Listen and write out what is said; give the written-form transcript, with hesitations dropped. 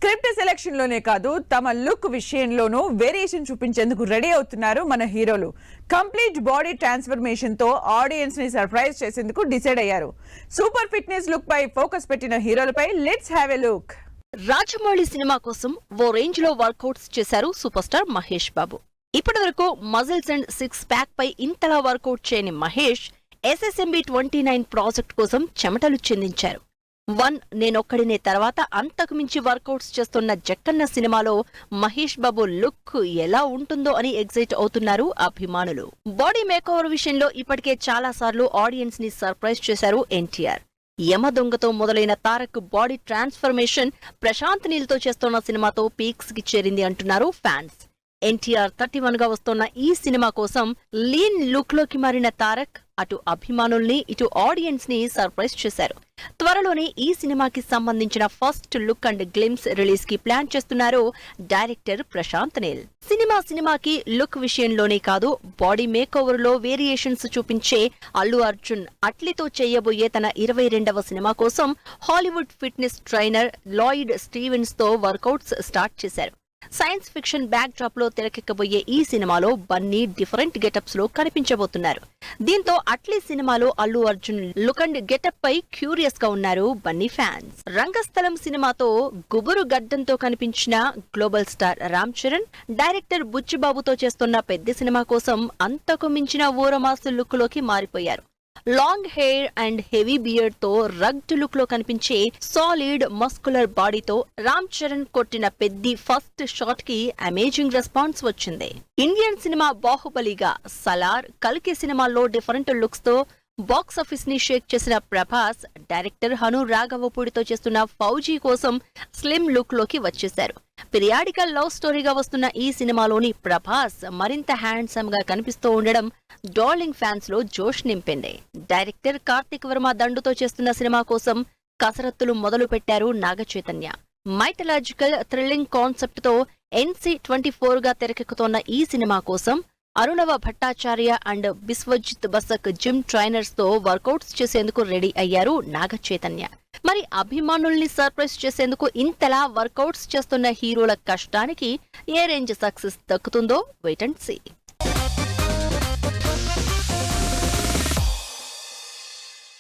Script selection లోనే కాదు తమ లుక్ విషయంలోనూ వేరియేషన్ చూపించేందుకు రెడీ అవుతున్నారు మన హీరోలు. కంప్లీట్ బాడీ ట్రాన్స్ఫర్మేషన్ తో ఆడియన్స్ ని సర్ప్రైజ్ చేసేందుకు డిసైడ్ అయ్యారు. సూపర్ ఫిట్నెస్ లుక్ పై ఫోకస్ పెట్టిన హీరోలపై let's have a look. Rajamouli cinema కోసం ఓ రేంజ్ లో వర్కౌట్స్ చేశారు సూపర్ స్టార్ మహేష్ బాబు. ఇప్పటి వరకు మజిల్స్ అండ్ సిక్స్ ప్యాక్ పై ఇంతలా వర్కౌట్ చేయని మహేష్ SSMB 29 ప్రాజెక్ట్ కోసం చెమటలు చిందించారు. నేనొక్కడినే తర్వాత అంతకు మించి వర్కౌట్స్ చేస్తున్న జక్కన్న సినిమాలో మహేష్ బాబు లుక్ ఎలా ఉంటుందో అని ఎగ్జైట్ అవుతున్నారు అభిమానులు. బాడీ మేకోవర్ విషయంలో ఇప్పటికే చాలా సార్లు ఆడియన్స్ ని సర్ప్రైజ్ చేశారు NTR. యమదొంగతో మొదలైన తారక్ బాడీ ట్రాన్స్ఫర్మేషన్ ప్రశాంత్ నీల్తో చేస్తున్న సినిమాతో పీక్స్ కి చేరింది అంటున్నారు ఫ్యాన్స్. NTR 31 గా వస్తున్న ఈ సినిమా కోసం లీన్ లుక్ లోకి మారిన తారక్ అటు అభిమానుల్ని ఇటు ఆడియన్స్ ని సర్ప్రైజ్ చేశారు. త్వరలోనే ఈ సినిమాకి సంబంధించిన first look and glimpse release కి ప్లాన్ చేస్తున్నారు డైరెక్టర్ ప్రశాంత్ నీల్. సినిమాకి లుక్ విషయంలోనే కాదు బాడీ మేకోవర్ లో వేరియేషన్స్ చూపించే అల్లు అర్జున్ అట్లీతో చేయబోయే తన 22వ సినిమా కోసం Hollywood fitness trainer Lloyd Stevens తో వర్కౌట్స్ స్టార్ట్ చేశారు. సైన్స్ ఫిక్షన్ బ్యాక్ డ్రాప్ లో తెరకెక్కబోయే ఈ సినిమాలో బన్నీ డిఫరెంట్ గెటప్స్ లో కనిపించబోతున్నారు. దీంతో అట్లీ సినిమాలో Allu Arjun look and getup పై క్యూరియస్ గా ఉన్నారు బన్నీ ఫ్యాన్స్. రంగస్థలం సినిమాతో గుబురు గడ్డంతో కనిపించిన global star Ram Charan director బుచ్చిబాబుతో చేస్తున్న పెద్ద సినిమా కోసం అంతకు మించిన ఊరమాసు లుక్ లోకి మారిపోయారు. Long hair and heavy beard తో రగ్డ్ లుక్ లో కనిపించే సాలిడ్ మస్కులర్ బాడీతో రామ్ చరణ్ కొట్టిన పెద్ది ఫస్ట్ షాట్ కి అమేజింగ్ రెస్పాన్స్ వచ్చింది. ఇండియన్ సినిమా బాహుబలిగా, సలార్, కల్కి సినిమాల్లో డిఫరెంట్ లుక్స్ తో బాక్సాఫీస్ ని షేక్ చేసిన ప్రభాస్ డైరెక్టర్ హను రాఘవపూడితో చేస్తున్న ఫౌజీ కోసం స్లిమ్ లుక్ లోకి వచ్చేశారు. పిరియాడికల్ లవ్ స్టోరీగా వస్తున్న ఈ సినిమాలోని ప్రభాస్ మరింత హ్యాండ్సమ్ గా కనిపిస్తూ ఉండడం డార్లింగ్ ఫ్యాన్స్ లో జోష్ నింపింది. డైరెక్టర్ కార్తిక్ వర్మ దండుతో చేస్తున్న సినిమా కోసం కసరత్తులు మొదలు పెట్టారు నాగచైతన్య. మైథలాజికల్ థ్రిల్లింగ్ కాన్సెప్ట్ తో NC-24 గా తెరకెక్కుతోన్న ఈ సినిమా కోసం Arunava Bhattacharya and Biswajit Basak gym trainers తో వర్కౌట్స్ చేసేందుకు రెడీ అయ్యారు నాగచైతన్య. మరి అభిమానుల్ని సర్ప్రైజ్ చేసేందుకు ఇంతలా వర్కౌట్స్ చేస్తున్న హీరోల కష్టానికి ఏ రేంజ్ సక్సెస్ దక్కుతుందో వెయిట్ అండ్ సీ.